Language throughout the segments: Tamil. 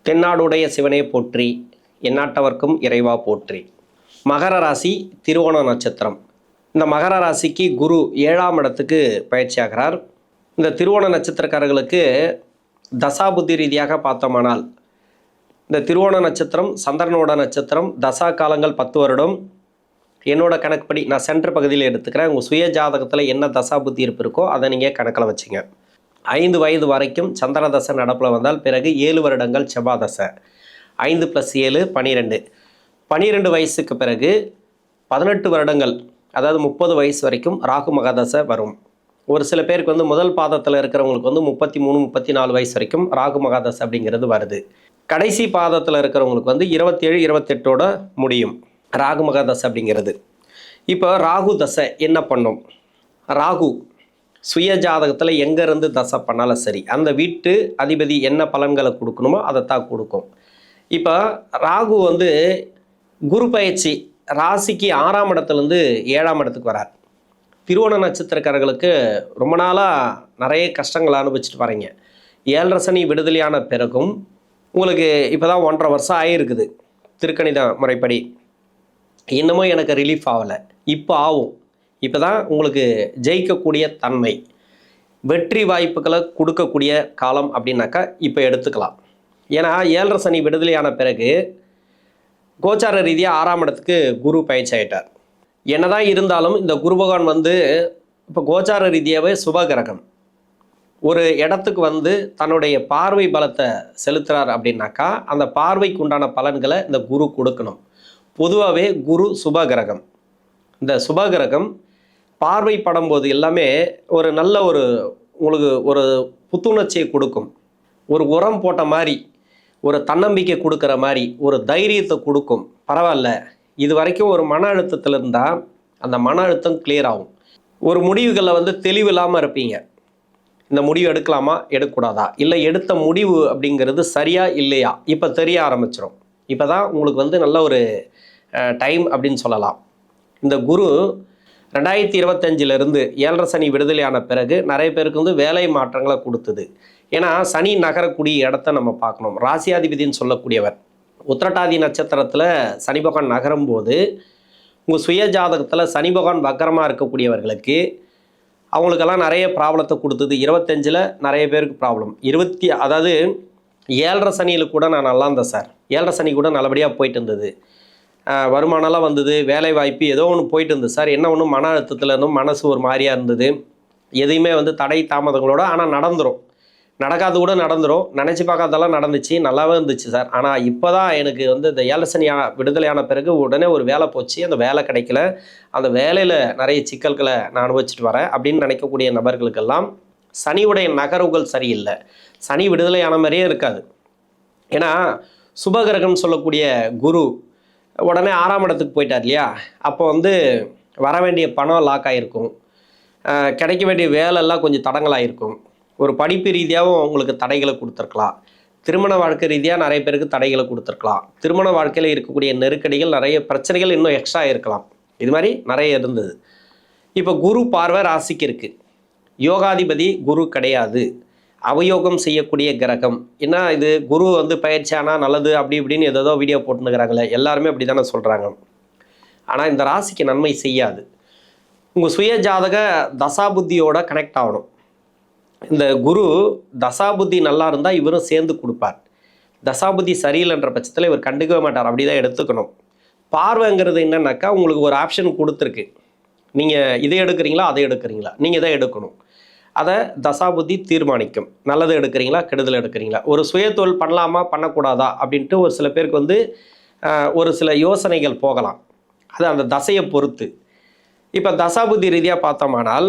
தென்னாடுடைய சிவனே போற்றி, எந்நாட்டவர்க்கும் இறைவா போற்றி. மகர ராசி, திருவோண நட்சத்திரம். இந்த மகர ராசிக்கு குரு 7ஆம் இடத்துக்கு பயிற்சியாகிறார். இந்த திருவோண நட்சத்திரக்காரர்களுக்கு தசாபுத்தி ரீதியாக பார்த்தோமானால், இந்த திருவோண நட்சத்திரம் சந்திரனோட நட்சத்திரம். தசா காலங்கள் 10 வருடம். என்னோட கணக்குப்படி நான் சென்டர் பகுதியில் எடுத்துக்கிறேன். உங்கள் சுய ஜாதகத்தில் என்ன தசாபுத்தி இருப்பு இருக்கோ அதை நீங்கள் கணக்கில் வச்சுங்க. 5 வயது வரைக்கும் சந்திர தசை நடப்பில் வந்தால் பிறகு 7 வருடங்கள் செவ்வாய் தசை. 5 + 7 12. 12 வயசுக்கு பிறகு 18 வருடங்கள், அதாவது 30 வயசு வரைக்கும் ராகு மகாதசை வரும். ஒரு சில பேருக்கு வந்து முதல் பாதத்தில் இருக்கிறவங்களுக்கு வந்து 33 34 வயசு வரைக்கும் ராகு மகாதசை அப்படிங்கிறது வருது. கடைசி பாதத்தில் இருக்கிறவங்களுக்கு வந்து 27 28ஓட முடியும் ராகு மகாதசை அப்படிங்கிறது. இப்போ ராகு தசை என்ன பண்ணும்? ராகு சுய ஜாதகத்தில் எங்கேருந்து தசை பண்ணாலும் சரி, அந்த வீட்டு அதிபதி என்ன பலன்களை கொடுக்கணுமோ அதைத்தான் கொடுக்கும். இப்போ ராகு வந்து குரு பயிற்சி ராசிக்கு 6ஆம் இடத்துலேருந்து 7ஆம் இடத்துக்கு வரார். திருவோண நட்சத்திரக்காரர்களுக்கு ரொம்ப நாளாக நிறைய கஷ்டங்களை அனுபவிச்சுட்டு வரீங்க. 7.5 சனி விடுதலையான பிறகும் உங்களுக்கு இப்போ தான் 1.5 வருஷம் ஆகிருக்குது திருக்கணித முறைப்படி. இன்னமும் எனக்கு ரிலீஃப் ஆகலை. இப்போ ஆகும். இப்போ தான் உங்களுக்கு ஜெயிக்கக்கூடிய தன்மை, வெற்றி வாய்ப்புகளை கொடுக்கக்கூடிய காலம் அப்படின்னாக்கா இப்போ எடுத்துக்கலாம். ஏன்னா 7.5 சனி விடுதலையான பிறகு கோச்சார ரீதியாக 6ஆம் இடத்துக்கு குரு பயிற்சி ஆகிட்டார். என்னதான் இருந்தாலும் இந்த குரு பகவான் வந்து இப்போ கோச்சார ரீதியாகவே சுபகிரகம். ஒரு இடத்துக்கு வந்து தன்னுடைய பார்வை பலத்தை செலுத்துகிறார் அப்படின்னாக்கா அந்த பார்வைக்கு உண்டான பலன்களை இந்த குரு கொடுக்கணும். பொதுவாகவே குரு சுபகிரகம். இந்த சுபகிரகம் பார்வை படும்போது எல்லாமே ஒரு நல்ல உங்களுக்கு ஒரு புத்துணர்ச்சியை கொடுக்கும். ஒரு உரம் போட்ட மாதிரி, ஒரு தன்னம்பிக்கை கொடுக்குற மாதிரி, ஒரு தைரியத்தை கொடுக்கும். பரவாயில்ல, இது வரைக்கும் ஒரு மன அழுத்தத்தில் இருந்தால் அந்த மன அழுத்தம் கிளியர் ஆகும். ஒரு முடிவுகளில் வந்து தெளிவு இல்லாமல் இருப்பீங்க. இந்த முடிவு எடுக்கலாமா எடுக்கக்கூடாதா, இல்லை எடுத்த முடிவு அப்படிங்கிறது சரியா இல்லையா இப்போ தெரிய ஆரம்பிச்சிடும். இப்போ தான் உங்களுக்கு வந்து நல்ல ஒரு டைம் அப்படின்னு சொல்லலாம். இந்த குரு 2025 7.5 சனி விடுதலையான பிறகு நிறைய பேருக்கு வந்து வேலை மாற்றங்களை கொடுத்தது. ஏன்னா சனி நகரக்கூடிய இடத்த நம்ம பார்க்கணும். ராசியாதிபதினு சொல்லக்கூடியவர் உத்திரட்டாதி நட்சத்திரத்தில் சனி பகவான் நகரும் போது உங்கள் சுய ஜாதகத்தில் சனி பகவான் வக்கரமாக இருக்கக்கூடியவர்களுக்கு அவங்களுக்கெல்லாம் நிறைய ப்ராப்ளத்தை கொடுத்தது. 25 நிறைய பேருக்கு ப்ராப்ளம். அதாவது 7.5 சனியில் கூட நான் நல்லா இருந்தேன் சார், 7.5 சனி கூட நல்லபடியாக போயிட்டு இருந்தது, வருமானம்லாம் வந்தது, வேலை வாய்ப்பு ஏதோ ஒன்று போயிட்டு இருந்தது சார். என்ன ஒன்று மன அழுத்தத்தில் இருந்தும் மனசு ஒரு மாதிரியாக இருந்தது. எதையுமே வந்து தடை தாமதங்களோட, ஆனால் நடந்துடும், நடக்காது கூட நடந்துடும், நினச்சி பார்க்காதெல்லாம் நடந்துச்சு, நல்லாவே இருந்துச்சு சார். ஆனால் இப்போ தான் எனக்கு வந்து இந்த 7.5 சனி விடுதலையான பிறகு உடனே ஒரு வேலை போச்சு, அந்த வேலை கிடைக்கல, அந்த வேலையில் நிறைய சிக்கல்களை நான் அனுபவிச்சுட்டு வரேன் அப்படின்னு நினைக்கக்கூடிய நபர்களுக்கெல்லாம் சனியுடைய நகர்வுகள் சரியில்லை. சனி விடுதலையான மாதிரியே இருக்காது. ஏன்னா சுபகிரகம்னு சொல்லக்கூடிய குரு உடனே 6ஆம் இடத்துக்கு போயிட்டார் இல்லையா? அப்போ வந்து வர வேண்டிய பணம் லாக் ஆகிருக்கும், கிடைக்க வேண்டிய வேலையெல்லாம் கொஞ்சம் தடங்களாகிருக்கும், ஒரு படிப்பு ரீதியாகவும் உங்களுக்கு தடைகளை கொடுத்துருக்கலாம், திருமண வாழ்க்கை ரீதியாக நிறைய பேருக்கு தடைகளை கொடுத்துருக்கலாம், திருமண வாழ்க்கையில் இருக்கக்கூடிய நெருக்கடிகள், நிறைய பிரச்சனைகள் இன்னும் எக்ஸ்ட்ரா இருக்கலாம். இது மாதிரி நிறைய இருந்தது. இப்போ குரு பார்வை ராசிக்கு இருக்குது. யோகாதிபதி குரு கிடையாது, அவயோகம் செய்யக்கூடிய கிரகம். என்ன இது குரு வந்து பயிற்சியானா நல்லது அப்படி இப்படின்னு ஏதோ வீடியோ போட்டுனுக்கிறாங்களே, எல்லாருமே அப்படி தானே சொல்கிறாங்க. ஆனால் இந்த ராசிக்கு நன்மை செய்யாது. உங்கள் சுய ஜாதக தசாபுத்தியோட கனெக்ட் ஆகணும். இந்த குரு தசாபுத்தி நல்லா இருந்தால் இவரும் சேர்ந்து கொடுப்பார். தசாபுத்தி சரியில்லைன்ற பட்சத்தில் இவர் கண்டுக்கவே மாட்டார். அப்படி தான் எடுத்துக்கணும். பார்வைங்கிறது என்னன்னாக்கா உங்களுக்கு ஒரு ஆப்ஷன் கொடுத்துருக்கு. நீங்கள் இதை எடுக்கிறீங்களா அதை எடுக்கிறீங்களா, நீங்கள் இதை எடுக்கணும். அதை தசாபுத்தி தீர்மானிக்கும். நல்லது எடுக்கிறீங்களா கெடுதல் எடுக்கிறீங்களா, ஒரு சுயத்தொழில் பண்ணலாமா பண்ணக்கூடாதா அப்படின்ட்டு ஒரு சில பேருக்கு வந்து ஒரு சில யோசனைகள் போகலாம். அது அந்த தசையை பொறுத்து. இப்போ தசாபுத்தி ரீதியாக பார்த்தோமானால்,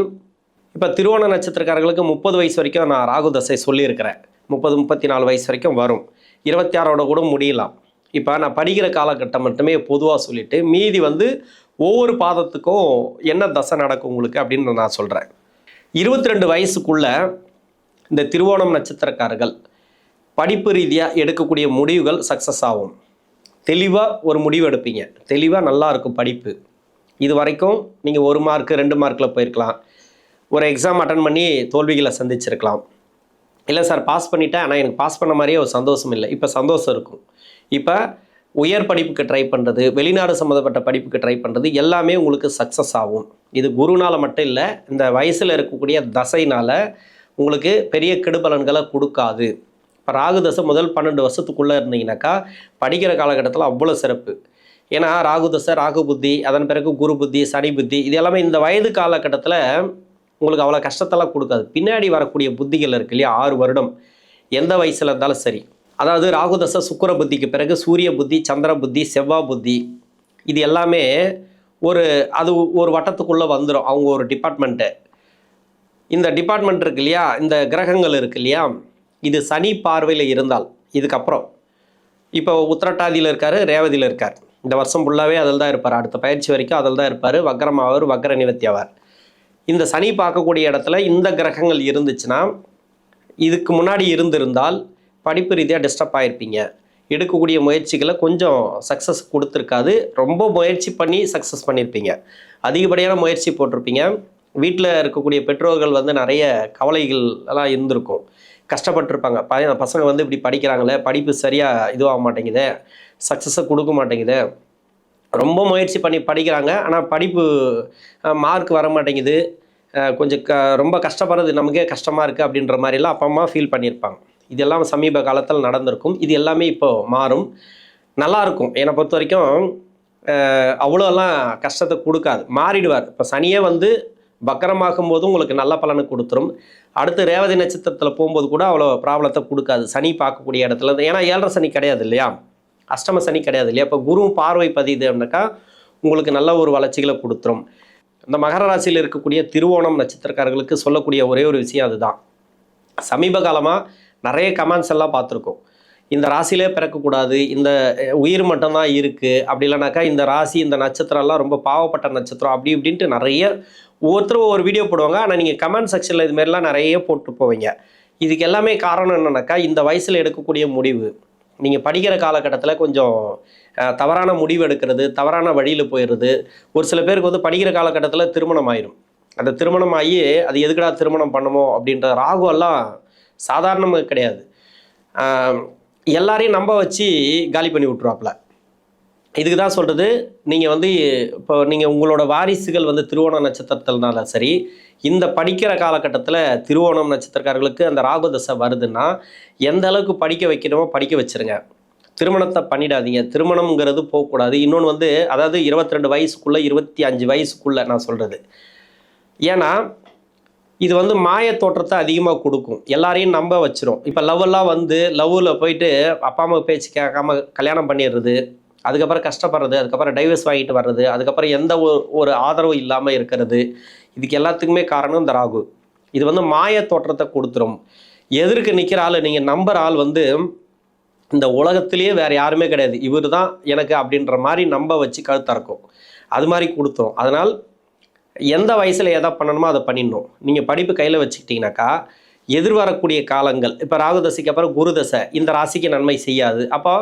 இப்போ திருவோண நட்சத்திரக்காரர்களுக்கு 30 வயசு வரைக்கும் நான் ராகு தசை சொல்லியிருக்கிறேன். 30 34 வயசு வரைக்கும் வரும், 26ஓட கூட முடியலாம். இப்போ நான் படிக்கிற காலகட்டம் மட்டுமே பொதுவாக சொல்லிவிட்டு மீதி வந்து ஒவ்வொரு பாதத்துக்கும் என்ன தசை நடக்கும் உங்களுக்கு அப்படின்னு நான் சொல்கிறேன். 22 வயசுக்குள்ள இந்த திருவோணம் நட்சத்திரக்காரர்கள் படிப்பு ரீதியாக எடுக்கக்கூடிய முடிவுகள் சக்ஸஸ் ஆகும். தெளிவாக ஒரு முடிவு எடுப்பீங்க, தெளிவாக நல்லா இருக்கும் படிப்பு. இது வரைக்கும் நீங்கள் 1 மார்க் 2 மார்க்கில் போயிருக்கலாம், ஒரு எக்ஸாம் அட்டன் பண்ணி தோல்விகளை சந்திச்சிருக்கலாம். இல்லை சார் பாஸ் பண்ணிட்டேன், ஆனால் எனக்கு பாஸ் பண்ண மாதிரியே ஒரு சந்தோஷம் இல்லை. இப்போ சந்தோஷம் இருக்கும். இப்போ உயர் படிப்புக்கு ட்ரை பண்ணுறது, வெளிநாடு சம்மந்தப்பட்ட படிப்புக்கு ட்ரை பண்ணுறது எல்லாமே உங்களுக்கு சக்ஸஸ் ஆகும். இது குருனால் மட்டும் இல்லை, இந்த வயசில் இருக்கக்கூடிய தசைனால் உங்களுக்கு பெரிய கெடுபலன்களை கொடுக்காது. இப்போ ராகு தசை முதல் 12 வருஷத்துக்குள்ளே இருந்தீங்கன்னாக்கா படிக்கிற காலகட்டத்தில் அவ்வளோ சிறப்பு. ஏன்னா ராகு தசை, ராகு புத்தி, அதன் பிறகு குரு புத்தி, சனி புத்தி, இது எல்லாமே இந்த வயது காலகட்டத்தில் உங்களுக்கு அவ்வளோ கஷ்டத்தெல்லாம் கொடுக்காது. பின்னாடி வரக்கூடிய புத்திகள் இருக்கு இல்லையா, 6 வருடம் எந்த வயசில் இருந்தாலும் சரி. அதாவது ராகு தசை சுக்கிர புத்திக்கு பிறகு சூரிய புத்தி, சந்திர புத்தி, செவ்வாய் புத்தி, இது எல்லாமே அது ஒரு வட்டத்துக்குள்ளே வந்துடும். அவங்க ஒரு டிபார்ட்மெண்ட்டு. இந்த டிபார்ட்மெண்ட் இருக்கு இல்லையா, இந்த கிரகங்கள் இருக்கு இல்லையா, இது சனி பார்வையில் இருந்தால் இதுக்கப்புறம் இப்போ உத்திரட்டாதியில் இருக்கார், ரேவதியில் இருக்கார். இந்த வருஷம் ஃபுல்லாகவே அதில் தான் இருப்பார். அடுத்த பயிற்சி வரைக்கும் அதில் தான் இருப்பார். வக்ரமாவார், வக்ர நிவர்த்தி ஆவார். இந்த சனி பார்க்கக்கூடிய இடத்துல இந்த கிரகங்கள் இருந்துச்சுன்னா, இதுக்கு முன்னாடி இருந்திருந்தால் படிப்பு ரீதியாக டிஸ்டர்ப் ஆகிருப்பீங்க. எடுக்கக்கூடிய முயற்சிகளை கொஞ்சம் சக்ஸஸ் கொடுத்துருக்காது. ரொம்ப முயற்சி பண்ணி சக்ஸஸ் பண்ணியிருப்பீங்க. அதிகப்படியான முயற்சி போட்டிருப்பீங்க. வீட்டில் இருக்கக்கூடிய பெற்றோர்கள் நிறைய கவலைகள் எல்லாம் இருந்திருக்கும். கஷ்டப்பட்டுருப்பாங்க. பசங்க இப்படி படிக்கிறாங்களே, படிப்பு சரியாக இதுவாக மாட்டேங்குது, சக்ஸஸை கொடுக்க மாட்டேங்குது. ரொம்ப முயற்சி பண்ணி படிக்கிறாங்க, ஆனால் படிப்பு மார்க் வர மாட்டேங்குது, கொஞ்சம் ரொம்ப கஷ்டப்படுறது நமக்கே கஷ்டமாக இருக்குது அப்படின்ற மாதிரிலாம் அப்பா அம்மா ஃபீல் பண்ணியிருப்பாங்க. இதெல்லாம் சமீப காலத்தில் நடந்திருக்கும். இது எல்லாமே இப்போது மாறும். நல்லாயிருக்கும். என்னை பொறுத்த வரைக்கும் அவ்வளோலாம் கஷ்டத்தை கொடுக்காது. மாறிடுவார். இப்போ சனியே வக்கரமாகும் போதும் உங்களுக்கு நல்ல பலனை கொடுத்துரும். அடுத்து ரேவதி நட்சத்திரத்தில் போகும்போது கூட அவ்வளோ ப்ராப்ளத்தை கொடுக்காது. சனி பார்க்கக்கூடிய இடத்துல, ஏன்னா 7.5 சனி கிடையாது இல்லையா, அஷ்டம சனி கிடையாது இல்லையா. இப்போ குரு பார்வை பதியுது அப்படின்னாக்கா உங்களுக்கு நல்ல ஒரு வளர்ச்சிகளை கொடுத்துரும். இந்த மகர ராசியில் இருக்கக்கூடிய திருவோணம் நட்சத்திரக்காரர்களுக்கு சொல்லக்கூடிய ஒரே ஒரு விஷயம் அதுதான். சமீப காலமாக நிறைய கமெண்ட்ஸ் எல்லாம் பார்த்துருக்கோம். இந்த ராசியிலே பிறக்கக்கூடாது, இந்த உயிர் மட்டும்தான் இருக்குது, அப்படி இல்லைனாக்கா இந்த ராசி இந்த நட்சத்திரம்லாம் ரொம்ப பாவப்பட்ட நட்சத்திரம் அப்படி இப்படின்ட்டு நிறைய ஒவ்வொருத்தரும் ஒவ்வொரு வீடியோ போடுவாங்க. ஆனால் நீங்கள் கமெண்ட் செக்ஷனில் இதுமாரிலாம் நிறைய போட்டு போவீங்க. இதுக்கு எல்லாமே காரணம் என்னன்னாக்கா இந்த வயசில் எடுக்கக்கூடிய முடிவு. நீங்கள் படிக்கிற காலகட்டத்தில் கொஞ்சம் தவறான முடிவு எடுக்கிறது, தவறான வழியில் போயிடுறது. ஒரு சில பேருக்கு படிக்கிற காலகட்டத்தில் திருமணம் ஆயிரும். அந்த திருமணம் ஆகி அது எதுக்கடா திருமணம் பண்ணுமோ அப்படின்ற ராகுவெல்லாம் சாதாரணமாக கிடையாது. எல்லாரையும் நம்ப வச்சு காலி பண்ணி விட்ருவாப்புல. இதுக்கு தான் சொல்கிறது, நீங்கள் இப்போ நீங்கள் உங்களோட வாரிசுகள் திருவோண நட்சத்திரத்தில்னால சரி, இந்த படிக்கிற காலகட்டத்தில் திருவோணம் நட்சத்திரக்காரர்களுக்கு அந்த ராகு தசை வருதுன்னா எந்த அளவுக்கு படிக்க வைக்கணுமோ படிக்க வச்சுருங்க. திருமணத்தை பண்ணிடாதீங்க. திருமணம்ங்கிறது போகக்கூடாது. இன்னொன்று அதாவது 22 வயசுக்குள்ளே 25 வயசுக்குள்ளே நான் சொல்கிறது. ஏன்னா இது மாய தோற்றத்தை அதிகமாக கொடுக்கும். எல்லாரையும் நம்ப வச்சிரும். இப்போ லவ்வெல்லாம் லவ்வில் போயிட்டு அப்பா அம்மா பேச்சு கேட்காம கல்யாணம் பண்ணிடுறது, அதுக்கப்புறம் கஷ்டப்படுறது, அதுக்கப்புறம் டைவர்ஸ் வாங்கிட்டு வர்றது, அதுக்கப்புறம் எந்த ஒரு ஆதரவும் இல்லாமல் இருக்கிறது. இதுக்கு எல்லாத்துக்குமே காரணம் இந்த ராகு. இது மாய தோற்றத்தை கொடுத்துரும். எதிர்க்கு நிற்கிற ஆள், நீங்கள் நம்புகிற ஆள் இந்த உலகத்திலேயே வேறு யாருமே கிடையாது, இவர் தான் எனக்கு அப்படின்ற மாதிரி நம்ப வச்சு கழுத்தறக்கும். அது மாதிரி கொடுத்துரும். அதனால் எந்த வயசில் எதை பண்ணணுமோ அதை பண்ணிடணும். நீங்கள் படிப்பு கையில் வச்சுக்கிட்டிங்கனாக்கா எதிர்வரக்கூடிய காலங்கள், இப்போ ராகு தசைக்கு அப்புறம் குரு தசை இந்த ராசிக்கு நன்மை செய்யாது. அப்போ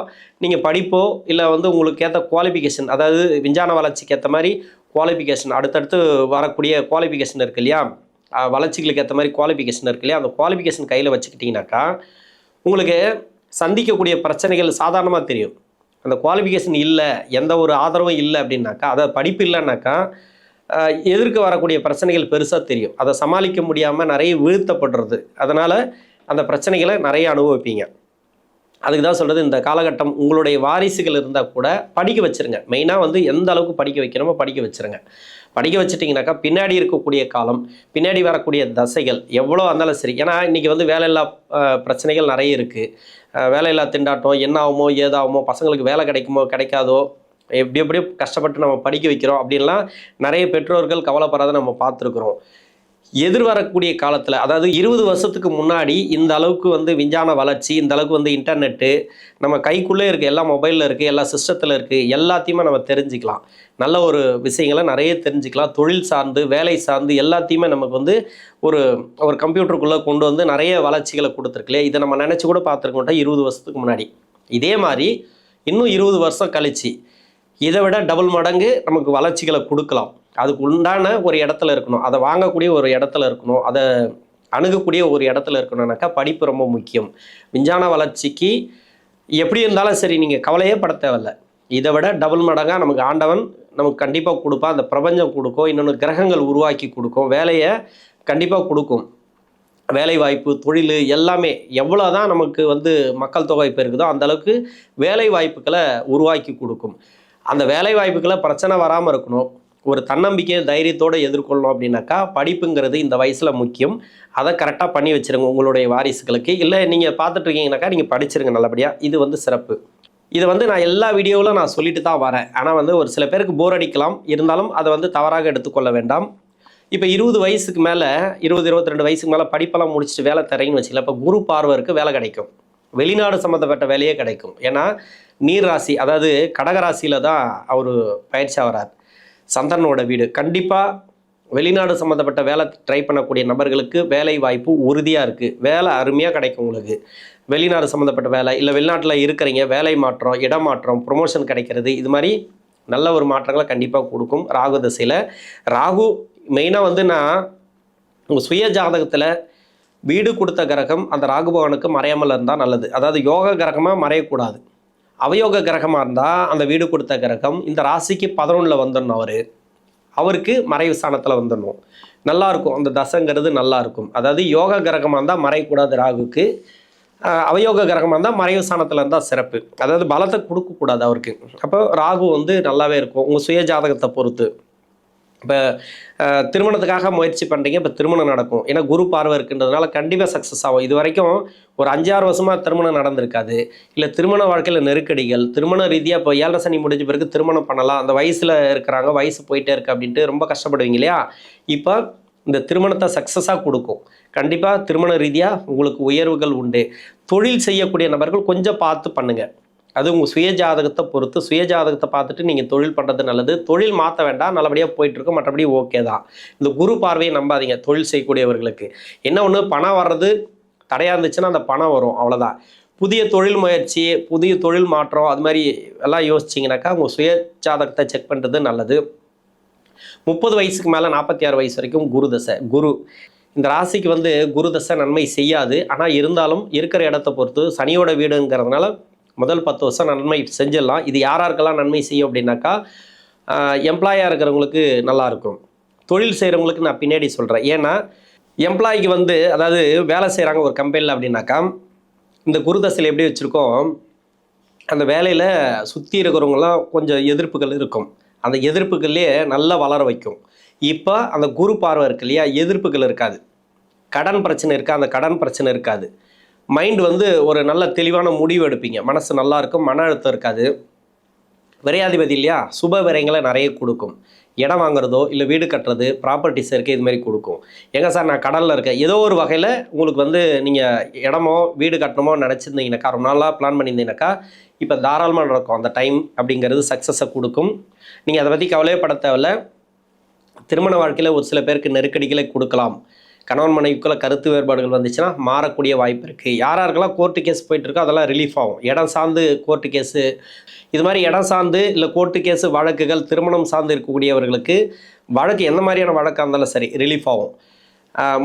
நீங்கள் படிப்போ இல்லை உங்களுக்கு ஏற்ற குவாலிஃபிகேஷன், அதாவது விஞ்ஞான வளர்ச்சிக்கு ஏற்ற மாதிரி குவாலிஃபிகேஷன், அடுத்தடுத்து வரக்கூடிய குவாலிஃபிகேஷன் இருக்கு இல்லையா, வளர்ச்சிகளுக்கு ஏற்ற மாதிரி குவாலிஃபிகேஷன் இருக்கு இல்லையா, அந்த குவாலிஃபிகேஷன் கையில் வச்சுக்கிட்டிங்கனாக்கா உங்களுக்கு சந்திக்கக்கூடிய பிரச்சனைகள் சாதாரணமாக தெரியும். அந்த குவாலிஃபிகேஷன் இல்லை, எந்த ஒரு ஆதரவும் இல்லை அப்படின்னாக்கா, அதாவது படிப்பு இல்லைன்னாக்கா எதிர்க்க வரக்கூடிய பிரச்சனைகள் பெருசாக தெரியும். அதை சமாளிக்க முடியாமல் நிறைய வீழ்த்தப்படுறது. அதனால் அந்த பிரச்சனைகளை நிறைய அனுபவிப்பீங்க. அதுக்கு தான் சொல்கிறது, இந்த காலகட்டம் உங்களுடைய வாரிசுகள் இருந்தால் கூட படிக்க வச்சுருங்க. மெயினாக எந்த அளவுக்கு படிக்க வைக்கணுமோ படிக்க வச்சுருங்க. படிக்க வச்சுட்டிங்கனாக்கா பின்னாடி இருக்கக்கூடிய காலம், பின்னாடி வரக்கூடிய தசைகள் எவ்வளோ இருந்தாலும் சரி. ஏன்னா இன்றைக்கி வேலையில்லா பிரச்சனைகள் நிறைய இருக்குது. வேலையில்லா திண்டாட்டம், என்ன ஆகுமோ ஏதாகுமோ, பசங்களுக்கு வேலை கிடைக்குமோ கிடைக்காதோ, எப்படியோ கஷ்டப்பட்டு நம்ம படிக்க வைக்கிறோம் அப்படின்லாம் நிறைய பெற்றோர்கள் கவலைப்படாத நம்ம பார்த்துருக்குறோம். எதிர்வரக்கூடிய காலத்தில், அதாவது 20 வருஷத்துக்கு முன்னாடி இந்த அளவுக்கு விஞ்ஞான வளர்ச்சி, இந்த அளவுக்கு இன்டர்நெட்டு நம்ம கைக்குள்ளே இருக்குது, எல்லா மொபைலில் இருக்குது, எல்லா சிஸ்டத்தில் இருக்குது, எல்லாத்தையுமே நம்ம தெரிஞ்சுக்கலாம். நல்ல ஒரு விஷயங்களை நிறைய தெரிஞ்சுக்கலாம். தொழில் சார்ந்து, வேலை சார்ந்து எல்லாத்தையுமே நமக்கு ஒரு கம்ப்யூட்டருக்குள்ளே கொண்டு நிறைய வளர்ச்சிகளை கொடுத்துருக்குல்லையே. இதை நம்ம நினச்சி கூட பார்த்துருக்க மாட்டோம் 20 வருஷத்துக்கு முன்னாடி. இதே மாதிரி இன்னும் 20 வருஷம் கழிச்சு இதை விட டபுள் மடங்கு நமக்கு வளர்ச்சிகளை கொடுக்கலாம். அதுக்கு உண்டான ஒரு இடத்துல இருக்கணும், அதை வாங்கக்கூடிய ஒரு இடத்துல இருக்கணும், அதை அணுகக்கூடிய ஒரு இடத்துல இருக்கணும்னாக்கா படிப்பு ரொம்ப முக்கியம். விஞ்ஞான வளர்ச்சிக்கு எப்படி இருந்தாலும் சரி, நீங்கள் கவலையே பட தேவையில்ல. இதை விட டபுள் மடங்காக நமக்கு ஆண்டவன் நமக்கு கண்டிப்பாக கொடுப்பான். அந்த பிரபஞ்சம் கொடுக்கும், இன்னொன்று கிரகங்கள் உருவாக்கி கொடுக்கும், வேலையை கண்டிப்பாக கொடுக்கும். வேலை வாய்ப்பு, தொழில் எல்லாமே எவ்வளோ தான் நமக்கு வந்து மக்கள் தொகை பெருக்குதோ அந்த அளவுக்கு வேலை வாய்ப்புகளை உருவாக்கி கொடுக்கும். அந்த வேலை வாய்ப்புகளை பிரச்சனை வராமல் இருக்கணும், ஒரு தன்னம்பிக்கை தைரியத்தோடு எதிர்கொள்ளணும் அப்படின்னாக்கா படிப்புங்கிறது இந்த வயசில் முக்கியம். அதை கரெக்டாக பண்ணி வச்சுருங்க உங்களுடைய வாரிசுகளுக்கு. இல்லை நீங்கள் பார்த்துட்ருக்கீங்கனாக்கா நீங்கள் படிச்சிருங்க நல்லபடியாக. இது வந்து சிறப்பு. இதை வந்து நான் எல்லா வீடியோவிலும் நான் சொல்லிட்டு தான் வரேன். ஆனால் வந்து ஒரு சில பேருக்கு போர் அடிக்கலாம், இருந்தாலும் அதை வந்து தவறாக எடுத்துக்கொள்ள வேண்டாம். இப்போ 20 வயசுக்கு மேலே 20-22 வயசுக்கு மேலே படிப்பெல்லாம் முடிச்சுட்டு வேலை தரீங்கன்னு வச்சுக்கலாம். இப்போ குரு பார்வருக்கு வேலை கிடைக்கும், வெளிநாடு சம்மந்தப்பட்ட வேலையே கிடைக்கும். ஏன்னா நீர் ராசி, அதாவது கடகராசியில் தான் அவர் பயிற்சி ஆகிறார். சந்திரனோட வீடு. கண்டிப்பாக வெளிநாடு சம்மந்தப்பட்ட வேலை ட்ரை பண்ணக்கூடிய நபர்களுக்கு வேலை வாய்ப்பு உறுதியாக இருக்குது. வேலை அருமையாக கிடைக்கும் உங்களுக்கு. வெளிநாடு சம்மந்தப்பட்ட வேலை, இல்லை வெளிநாட்டில் இருக்கிறீங்க, வேலை மாற்றம், இடமாற்றம், ப்ரொமோஷன் கிடைக்கிறது, இது மாதிரி நல்ல ஒரு மாற்றங்களை கண்டிப்பாக கொடுக்கும் ராகு திசையில். ராகு மெயினாக வந்து நான் உங்கள் சுய ஜாதகத்தில் வீடு கொடுத்த கிரகம் அந்த ராகு பகவானுக்கு மறையாமல் இருந்தால் நல்லது. அதாவது யோக கிரகமாக மறையக்கூடாது. அவயோக கிரகமாக இருந்தால் அந்த வீடு கொடுத்த கிரகம் இந்த ராசிக்கு 11ல் வந்துடணும். அவருக்கு மறைவு ஸ்தானத்தில் வந்துடணும். நல்லாயிருக்கும், அந்த தசைங்கிறது நல்லாயிருக்கும். அதாவது யோக கிரகமாக இருந்தால் மறையக்கூடாது ராகுக்கு, அவயோக கிரகமாக இருந்தால் மறைவு ஸ்தானத்தில் இருந்தால் சிறப்பு. அதாவது பலத்தை கொடுக்கக்கூடாது அவருக்கு. அப்போ ராகு வந்து நல்லாவே இருக்கும் உங்கள் சுய ஜாதகத்தை பொறுத்து. இப்போ திருமணத்துக்காக முயற்சி பண்ணுறீங்க, இப்போ திருமணம் நடக்கும். ஏன்னா குரு பார்வை இருக்குன்றதுனால கண்டிப்பாக சக்ஸஸ் ஆகும். இது வரைக்கும் ஒரு 5-6 வருஷமாக திருமணம் நடந்திருக்காது. இல்லை திருமண வாழ்க்கையில் நெருக்கடிகள், திருமண ரீதியாக இப்போ 7 சனி முடிஞ்ச பிறகு திருமணம் பண்ணலாம், அந்த வயசில் இருக்கிறாங்க, வயசு போயிட்டே இருக்குது அப்படின்ட்டு ரொம்ப கஷ்டப்படுவீங்க இல்லையா? இப்போ இந்த திருமணத்தை சக்ஸஸாக கொடுக்கும். கண்டிப்பாக திருமண ரீதியாக உங்களுக்கு உயர்வுகள் உண்டு. தொழில் செய்யக்கூடிய நபர்கள் கொஞ்சம் பார்த்து பண்ணுங்கள். அது உங்கள் சுய ஜாதகத்தை பொறுத்து. சுய ஜாதகத்தை பார்த்துட்டு நீங்கள் தொழில் பண்ணுறது நல்லது. தொழில் மாற்ற வேண்டாம், நல்லபடியாக போயிட்டுருக்கும், மற்றபடி ஓகே தான். இந்த குரு பார்வையை நம்பாதீங்க தொழில் செய்யக்கூடியவர்களுக்கு. என்ன ஒன்று, பணம் வர்றது தடையாக இருந்துச்சுன்னா அந்த பணம் வரும், அவ்வளோதான். புதிய தொழில் முயற்சி, புதிய தொழில் மாற்றம், அது மாதிரி எல்லாம் யோசிச்சிங்கனாக்கா உங்கள் சுய ஜாதகத்தை செக் பண்ணுறது நல்லது. 30 வயசுக்கு மேலே 46 வயசு வரைக்கும் குரு தசை. குரு இந்த ராசிக்கு வந்து குரு தசை நன்மை செய்யாது. ஆனால் இருந்தாலும் இருக்கிற இடத்த பொறுத்து சனியோட வீடுங்கிறதுனால முதல் 10 வருஷம் நன்மை செஞ்சிடலாம். இது யாராருக்கெல்லாம் நன்மை செய்யும் அப்படின்னாக்கா, எம்ப்ளாயாக இருக்கிறவங்களுக்கு நல்லாயிருக்கும். தொழில் செய்கிறவங்களுக்கு நான் பின்னாடி சொல்கிறேன். ஏன்னா எம்ப்ளாய்க்கு வந்து அதாவது வேலை செய்கிறாங்க ஒரு கம்பெனியில் அப்படின்னாக்கா, இந்த குருதசையில் எப்படி வச்சுருக்கோம், அந்த வேலையில் சுற்றி இருக்கிறவங்களாம் கொஞ்சம் எதிர்ப்புகள் இருக்கும். அந்த எதிர்ப்புகள்லேயே நல்லா வளர வைக்கும். இப்போ அந்த குரு பார்வை இருக்கு இல்லையா, எதிர்ப்புகள் இருக்காது. கடன் பிரச்சனை இருக்கா, அந்த கடன் பிரச்சனை இருக்காது. மைண்டு வந்து ஒரு நல்ல தெளிவான முடிவு எடுப்பீங்க. மனசு நல்லா இருக்கும், மன அழுத்தம் இருக்காது. விரையாதிபதி இல்லையா, சுப விரயங்களை நிறைய கொடுக்கும். இடம் வாங்குறதோ இல்லை வீடு கட்டுறது, ப்ராப்பர்ட்டிஸ் இருக்குது, இது மாதிரி கொடுக்கும். எங்க சார் நான் கடலில் இருக்கேன், ஏதோ ஒரு வகையில் உங்களுக்கு வந்து நீங்கள் இடமோ வீடு கட்டணுமோ நினச்சிருந்தீங்கன்னாக்கா, ரொம்ப நாளாக பிளான் பண்ணியிருந்தீங்கன்னாக்கா, இப்போ தாராளமாக நடக்கும். அந்த டைம் அப்படிங்கிறது சக்ஸஸை கொடுக்கும். நீங்கள் அதை பற்றி கவலையே பட தேவையில்லை. திருமண வாழ்க்கையில் ஒரு சில பேருக்கு நெருக்கடிகளை கொடுக்கலாம். கணவன் மனைவிக்குள்ள கருத்து வேறுபாடுகள் வந்துச்சுன்னா மாறக்கூடிய வாய்ப்பு இருக்குது. யாராருக்கெல்லாம் கோர்ட்டு கேஸ் போயிட்டுருக்கோ அதெல்லாம் ரிலீஃப் ஆகும். இடம் சார்ந்து கோர்ட்டு கேஸு, இது மாதிரி இடம் சார்ந்து இல்லை கோர்ட்டு கேஸு வழக்குகள், திருமணம் சார்ந்து இருக்கக்கூடியவர்களுக்கு வழக்கு எந்த மாதிரியான வழக்காக இருந்தாலும் சரி ரிலீஃப் ஆகும்.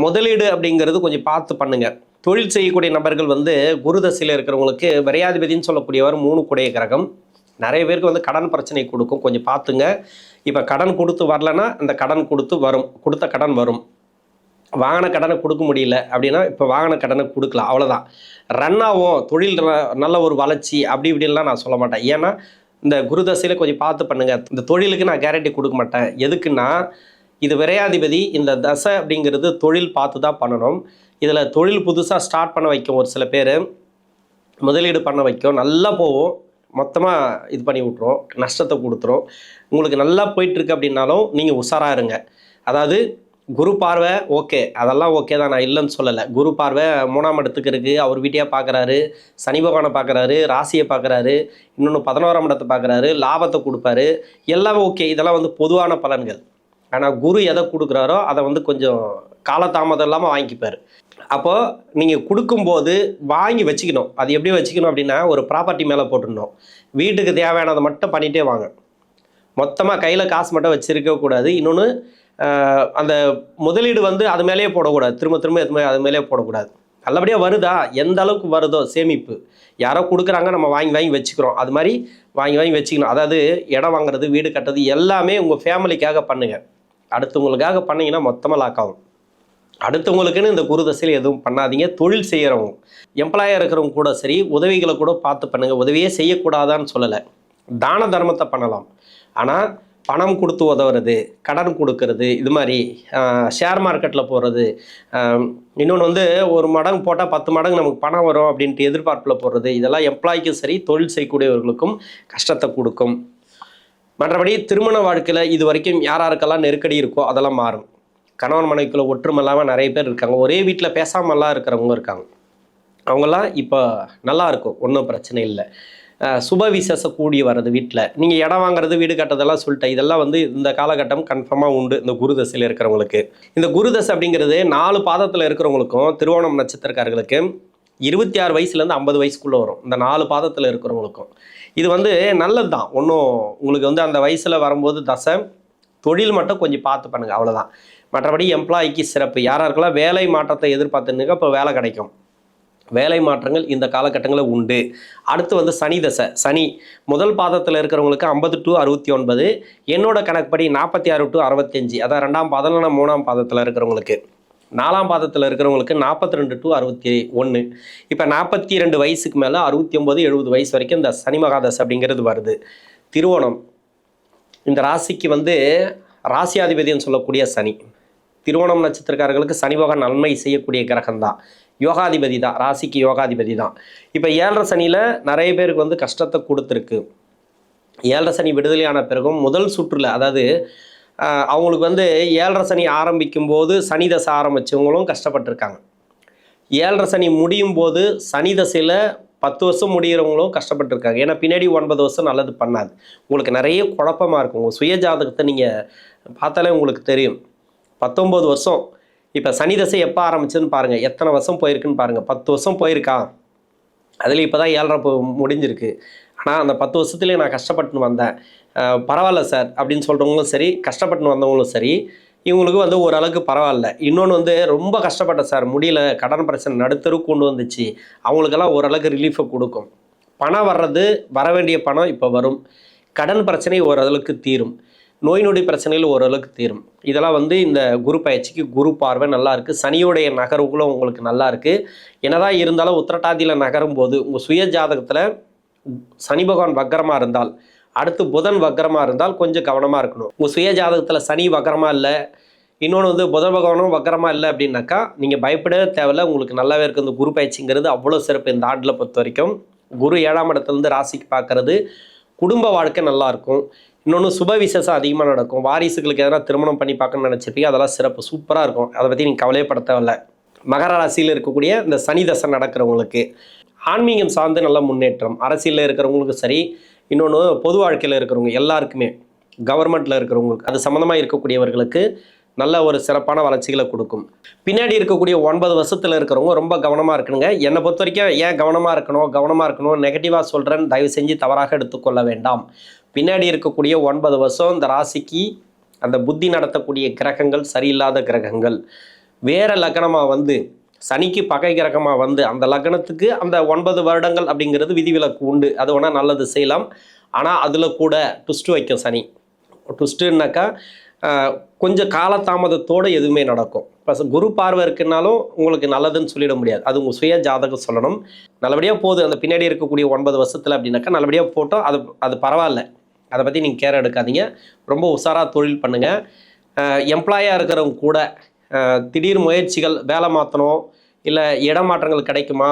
முதலீடு அப்படிங்கிறது கொஞ்சம் பார்த்து பண்ணுங்கள். தொழில் செய்யக்கூடிய நபர்கள் வந்து குரு தசையில் இருக்கிறவங்களுக்கு விரையாதிபதினு சொல்லக்கூடியவர் 3 குடைய கிரகம். நிறைய பேருக்கு வந்து கடன் பிரச்சனை கொடுக்கும், கொஞ்சம் பார்த்துங்க. இப்போ கடன் கொடுத்து வரலன்னா அந்த கடன் கொடுத்து வரும், கொடுத்த கடன் வரும். வாகன கடனை கொடுக்க முடியல அப்படின்னா இப்போ வாகன கடனை கொடுக்கலாம், அவ்வளோதான். ரன் ஆகும், தொழில் நல்ல ஒரு வளர்ச்சி அப்படி இப்படின்லாம் நான் சொல்ல மாட்டேன். ஏன்னா இந்த குரு தசையில் கொஞ்சம் பார்த்து பண்ணுங்கள். இந்த தொழிலுக்கு நான் கேரண்டி கொடுக்க மாட்டேன். எதுக்குன்னா இது விரையாதிபதி, இந்த தசை அப்படிங்கிறது தொழில் பார்த்து தான் பண்ணணும். இதில் தொழில் புதுசாக ஸ்டார்ட் பண்ண வைக்கும், ஒரு சில பேர் முதலீடு பண்ண வைக்கும், நல்லா போகும், மொத்தமாக இது பண்ணி விட்ரும், நஷ்டத்தை கொடுத்துரும். உங்களுக்கு நல்லா போயிட்டுருக்கு அப்படின்னாலும் நீங்கள் உஷாராக இருங்க. அதாவது குரு பார்வை ஓகே, அதெல்லாம் ஓகே தான், நான் இல்லைன்னு சொல்லலை. குரு பார்வை 3ஆம் இடத்துக்கு இருக்குது, அவர் வீட்டையாக பார்க்குறாரு, சனி பகவானை பார்க்குறாரு, ராசியை பார்க்குறாரு, இன்னொன்று 11ஆம் இடத்தை பார்க்குறாரு, லாபத்தை கொடுப்பாரு, எல்லாமே ஓகே. இதெல்லாம் வந்து பொதுவான பலன்கள். ஆனால் குரு எதை கொடுக்குறாரோ அதை வந்து கொஞ்சம் காலதாமதம் இல்லாமல் வாங்கிப்பார். அப்போது நீங்கள் கொடுக்கும்போது வாங்கி வச்சுக்கணும். அது எப்படி வச்சுக்கணும் அப்படின்னா, ஒரு ப்ராப்பர்ட்டி மேலே போட்டுடணும். வீட்டுக்கு தேவையானதை மட்டும் பண்ணிகிட்டே வாங்க. மொத்தமாக கையில் காசு மட்டும் வச்சுருக்கக்கூடாது. இன்னொன்று அந்த முதலீடு வந்து அது மேலேயே போடக்கூடாது, திரும்ப திரும்ப எதுவுமே அது மேலேயே போடக்கூடாது. நல்லபடியாக வருதா, எந்த அளவுக்கு வருதோ சேமிப்பு, யாரோ கொடுக்குறாங்க நம்ம வாங்கி வாங்கி வச்சுக்கிறோம், அது மாதிரி வாங்கி வாங்கி வச்சுக்கணும். அதாவது இடம் வாங்குறது, வீடு கட்டுறது எல்லாமே உங்கள் ஃபேமிலிக்காக பண்ணுங்கள். அடுத்தவங்களுக்காக பண்ணிங்கன்னா மொத்தமாக லாக் ஆகும். அடுத்தவங்களுக்குன்னு இந்த குரு தசையில் எதுவும் பண்ணாதீங்க. தொழில் செய்கிறவங்க, எம்ப்ளாயாக இருக்கிறவங்க கூட சரி, உதவிகளை கூட பார்த்து பண்ணுங்கள். உதவியே செய்யக்கூடாதான்னு சொல்லலை, தான தர்மத்தை பண்ணலாம். ஆனால் பணம் கொடுத்து உதவுறது, கடன் கொடுக்கறது, இது மாதிரி ஷேர் மார்க்கெட்டில் போகிறது, இன்னொன்று வந்து ஒரு மடங்கு போட்டால் 10 மடங்கு நமக்கு பணம் வரும் அப்படின்ட்டு எதிர்பார்ப்பில் போடுறது, இதெல்லாம் எம்ப்ளாய்க்கும் சரி தொழில் செய்யக்கூடியவர்களுக்கும் கஷ்டத்தை கொடுக்கும். மற்றபடி திருமண வாழ்க்கையில் இது வரைக்கும் யாராருக்கெல்லாம் நெருக்கடி இருக்கோ அதெல்லாம் மாறும். கணவன் மனைவிக்குள்ள ஒற்றுமை இல்லாமல் நிறைய பேர் இருக்காங்க, ஒரே வீட்டில் பேசாமல்லாம் இருக்கிறவங்க இருக்காங்க. அவங்கெல்லாம் இப்போ நல்லா இருக்கும், ஒன்றும் பிரச்சனை இல்லை. சுப விசேஷம் கூடி வர்றது, வீட்டில் நீங்கள் இடம் வாங்குறது, வீடு கட்டுறதெல்லாம் சொல்லிட்டேன். இதெல்லாம் வந்து இந்த காலகட்டம் கன்ஃபார்மாக உண்டு இந்த குரு தசையில் இருக்கிறவங்களுக்கு. இந்த குரு தசை அப்படிங்கிறது 4 பாதத்தில் இருக்கிறவங்களுக்கும், திருவோணம் நட்சத்திரக்காரர்களுக்கு 26 வயசுலேருந்து 50 வயசுக்குள்ளே வரும். இந்த 4 பாதத்தில் இருக்கிறவங்களுக்கும் இது வந்து நல்லது தான். ஒன்றும் உங்களுக்கு வந்து அந்த வயசில் வரும்போது தசை, தொழில் மட்டும் கொஞ்சம் பார்த்து பண்ணுங்கள், அவ்வளோதான். மற்றபடி எம்ப்ளாய்க்கு சிறப்பு. யாராருக்கெல்லாம் வேலை மாற்றத்தை எதிர்பார்த்துனுங்க, இப்போ வேலை கிடைக்கும். வேலை மாற்றங்கள் இந்த காலகட்டங்களில் உண்டு. அடுத்து வந்து சனி தசை. சனி முதல் பாதத்தில் இருக்கிறவங்களுக்கு 50 to 69, என்னோட கணக்குப்படி 46 to 65, அதான் 2ஆம் பாதம், 3ஆம் பாதத்தில் இருக்கிறவங்களுக்கு. 4ஆம் பாதத்தில் இருக்கிறவங்களுக்கு 42 to 61. இப்போ 42 வயசுக்கு மேலே 69, 70 வயசு வரைக்கும் இந்த சனி மகாதசை அப்படிங்கிறது வருது. திருவோணம் இந்த ராசிக்கு வந்து ராசியாதிபதினு சொல்லக்கூடிய சனி. திருவோணம் நட்சத்திரக்காரர்களுக்கு சனி பகவான் நன்மை செய்யக்கூடிய கிரகம் தான், யோகாதிபதி தான், ராசிக்கு யோகாதிபதி தான். இப்போ 7.5 சனியில் நிறைய பேருக்கு வந்து கஷ்டத்தை கொடுத்துருக்கு. 7.5 சனி விடுதலையான பிறகும் முதல் சுற்றுல, அதாவது அவங்களுக்கு வந்து 7.5 சனி ஆரம்பிக்கும் போது சனி தசை ஆரம்பித்தவங்களும் கஷ்டப்பட்டுருக்காங்க. 7.5 சனி முடியும் போது சனி தசையில் 10 வருஷம் முடிகிறவங்களும் கஷ்டப்பட்டுருக்காங்க. ஏன்னா பின்னாடி 9 வருஷம் நல்லது பண்ணாது. உங்களுக்கு நிறைய குழப்பமாக இருக்கும். உங்கள் சுய ஜாதகத்தை நீங்கள் பார்த்தாலே உங்களுக்கு தெரியும். 19 வருஷம், இப்போ சனி தசை எப்போ ஆரம்பிச்சதுன்னு பாருங்கள், எத்தனை வருஷம் போயிருக்குன்னு பாருங்கள். 10 வருஷம் போயிருக்கா, அதில் இப்போ தான் 7.5 முடிஞ்சிருக்கு. ஆனால் அந்த 10 வருஷத்துலேயே நான் கஷ்டப்பட்டுன்னு வந்தேன், பரவாயில்ல சார் அப்படின்னு சொல்கிறவங்களும் சரி, கஷ்டப்பட்டுன்னு வந்தவங்களும் சரி, இவங்களுக்கு வந்து ஓரளவுக்கு பரவாயில்ல. இன்னொன்று வந்து ரொம்ப கஷ்டப்பட்டேன் சார், முடியல, கடன் பிரச்சனை நடுத்தருக்கு கொண்டு வந்துச்சு, அவங்களுக்கெல்லாம் ஓரளவுக்கு ரிலீஃபை கொடுக்கும். பணம் வர்றது, வர வேண்டிய பணம் இப்போ வரும். கடன் பிரச்சனை ஓரளவுக்கு தீரும். நோய் நொடி பிரச்சனைகள் ஓரளவுக்கு தீரும். இதெல்லாம் வந்து இந்த குரு பயிற்சிக்கு குரு பார்வை நல்லா இருக்குது. சனியோடைய நகர்வுகளும் உங்களுக்கு நல்லா இருக்குது. என்னதான் இருந்தாலும் உத்திரட்டாதியில் நகரும் போது உங்கள் சுய ஜாதகத்தில் சனி பகவான் வக்கரமாக இருந்தால், அடுத்து புதன் வக்கரமாக இருந்தால் கொஞ்சம் கவனமாக இருக்கணும். உங்கள் சுய ஜாதகத்தில் சனி வக்கரமாக இல்லை, இன்னொன்று வந்து புதன் பகவானும் வக்கரமாக இல்லை அப்படின்னாக்கா நீங்கள் பயப்படவே தேவையில்லை. உங்களுக்கு நல்லாவே இருக்குது. இந்த குரு பயிற்சிங்கிறது அவ்வளோ சிறப்பு. இந்த ஆண்டில் பொறுத்த வரைக்கும் குரு 7ஆம் இடத்துலேருந்து ராசிக்கு பார்க்கறது, குடும்ப வாழ்க்கை நல்லாயிருக்கும். இன்னொன்று சுப விசேஷம் அதிகமாக நடக்கும். வாரிசுகளுக்கு எதனா திருமணம் பண்ணி பார்க்கணும்னு நினச்சிருப்பீங்க, அதெல்லாம் சிறப்பு சூப்பராக இருக்கும். அதை பற்றி நீங்கள் கவலையப்பட தேவையில்லை. மகர ராசியில் இருக்கக்கூடிய இந்த சனி தசை நடக்கிறவங்களுக்கு ஆன்மீகம் சார்ந்து நல்ல முன்னேற்றம். அரசியலில் இருக்கிறவங்களுக்கும் சரி, இன்னொன்று பொது வாழ்க்கையில் இருக்கிறவங்க எல்லாருக்குமே, கவர்மெண்ட்டில் இருக்கிறவங்களுக்கு, அது சம்மந்தமாக இருக்கக்கூடியவர்களுக்கு நல்ல ஒரு சிறப்பான வளர்ச்சிகளை கொடுக்கும். பின்னாடி இருக்கக்கூடிய 9 வருஷத்தில் இருக்கிறவங்க ரொம்ப கவனமாக இருக்கணுங்க. என்னை பொறுத்த வரைக்கும் ஏன் கவனமாக இருக்கணும் நெகட்டிவாக சொல்கிறேன்னு தயவு செஞ்சு தவறாக எடுத்துக்கொள்ள வேண்டாம். பின்னாடி இருக்கக்கூடிய 9 வருஷம் இந்த ராசிக்கு அந்த புத்தி நடத்தக்கூடிய கிரகங்கள் சரியில்லாத கிரகங்கள் வேற லக்னமாக வந்து சனிக்கு பகை கிரகமாக வந்து அந்த லக்னத்துக்கு அந்த 9 வருடங்கள் அப்படிங்கிறது விதிவிலக்கு உண்டு. அது வேணால் நல்லது செய்யலாம். ஆனால் அதில் கூட ட்விஸ்ட் வைக்கும் சனி. ட்விஸ்ட்டுன்னாக்கா கொஞ்சம் காலதாமதத்தோடு எதுவுமே நடக்கும். இப்போ குரு பார்வை இருக்குன்னாலும் உங்களுக்கு நல்லதுன்னு சொல்லிட முடியாது. அது உங்கள் சுய ஜாதகம் சொல்லணும். நல்லபடியாக போகுது அந்த பின்னாடி இருக்கக்கூடிய 9 வருஷத்தில் அப்படின்னாக்கா நல்லபடியாக போட்டோம், அது பரவாயில்ல. அதை பற்றி நீங்கள் கேர் எடுக்காதீங்க. ரொம்ப உஷாராக தொழில் பண்ணுங்கள். எம்ப்ளாயாக இருக்கிறவங்க கூட திடீர் முயற்சிகள், வேலை மாற்றணும், இல்லை இடமாற்றங்கள் கிடைக்குமா,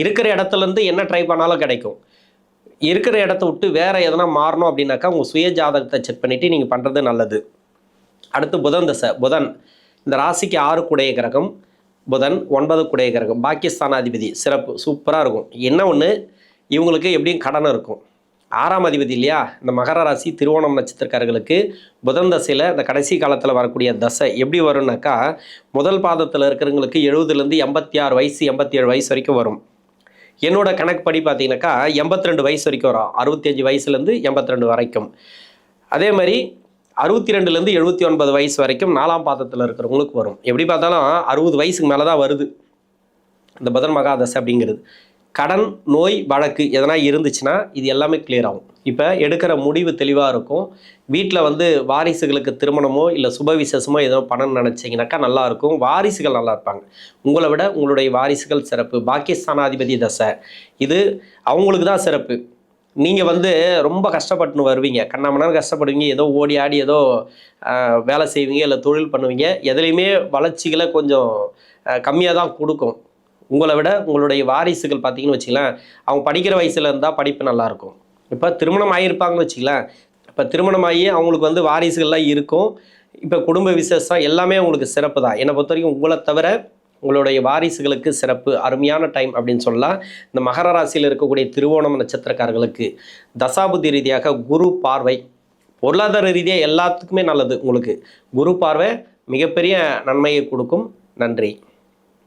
இருக்கிற இடத்துலேருந்து என்ன ட்ரை பண்ணாலும் கிடைக்கும். இருக்கிற இடத்த விட்டு வேறு எதனா மாறணும் அப்படின்னாக்கா உங்கள் சுய ஜாதகத்தை செக் பண்ணிவிட்டு நீங்கள் பண்ணுறது நல்லது. அடுத்து புதன் தசை. புதன் இந்த ராசிக்கு 6 குடைய கிரகம், புதன் 9 குடைய கிரகம், பாக்கியஸ்தானாதிபதி, சிறப்பு சூப்பராக இருக்கும். என்ன ஒன்று, இவங்களுக்கு எப்படியும் கடன் இருக்கும். 6ஆம் அதிபதி இல்லையா, இந்த மகர ராசி திருவோணம் நட்சத்திரக்காரர்களுக்கு புதன் தசையில் இந்த கடைசி காலத்தில் வரக்கூடிய தசை எப்படி வரும்னாக்கா, முதல் பாதத்தில் இருக்கிறவங்களுக்கு 70லேருந்து 86 வயசு 87 வயசு வரைக்கும் வரும். என்னோட கணக்குப்படி பார்த்தீங்கன்னாக்கா 82 வயசு வரைக்கும் வரும். 65 வயசுலேருந்து 82 வரைக்கும். அதே மாதிரி 62லேருந்து 79 வயசு வரைக்கும் 4ஆம் பாதத்தில் இருக்கிறவங்களுக்கு வரும். எப்படி பார்த்தாலும் 60 வயசுக்கு மேலே தான் வருது இந்த புதன் மகாதசை அப்படிங்கிறது. கடன், நோய், வழக்கு எதனா இருந்துச்சுன்னா இது எல்லாமே கிளியர் ஆகும். இப்போ எடுக்கிற முடிவு தெளிவாக இருக்கும். வீட்டில் வந்து வாரிசுகளுக்கு திருமணமோ இல்லை சுப விசேஷமோ ஏதோ பண்ணணும்னு நினச்சிங்கனாக்கா நல்லாயிருக்கும். வாரிசுகள் நல்லா இருப்பாங்க. உங்களை விட உங்களுடைய வாரிசுகள் சிறப்பு. பாக்கியஸ்தானாதிபதி தசை இது அவங்களுக்கு தான் சிறப்பு. நீங்கள் வந்து ரொம்ப கஷ்டப்பட்டுன்னு வருவீங்க, கண்ணாமண்ணான்னு கஷ்டப்படுவீங்க, ஏதோ ஓடி ஆடி ஏதோ வேலை செய்வீங்க, இல்லை தொழில் பண்ணுவீங்க. எதுலேயுமே வளர்ச்சிகளை கொஞ்சம் கம்மியாக தான் கொடுக்கும். உங்களை விட உங்களுடைய வாரிசுகள் பார்த்தீங்கன்னு வச்சுக்கலாம், அவங்க படிக்கிற வயசில் இருந்தால் படிப்பு நல்லாயிருக்கும். இப்போ திருமணம் ஆகியிருப்பாங்கன்னு வச்சுக்கலாம், இப்போ திருமணமாகி அவங்களுக்கு வந்து வாரிசுகள்லாம் இருக்கும். இப்போ குடும்ப விசேஷம் எல்லாமே உங்களுக்கு சிறப்பு தான். என்னை பொறுத்த வரைக்கும் உங்களை தவிர உங்களுடைய வாரிசுகளுக்கு சிறப்பு. அருமையான டைம் அப்படின்னு சொல்லலாம். இந்த மகர ராசியில் இருக்கக்கூடிய திருவோணம் நட்சத்திரக்காரர்களுக்கு தசாபுத்தி ரீதியாக குரு பார்வை, பொருளாதார ரீதியாக எல்லாத்துக்குமே நல்லது. உங்களுக்கு குரு பார்வை மிகப்பெரிய நன்மையை கொடுக்கும். நன்றி.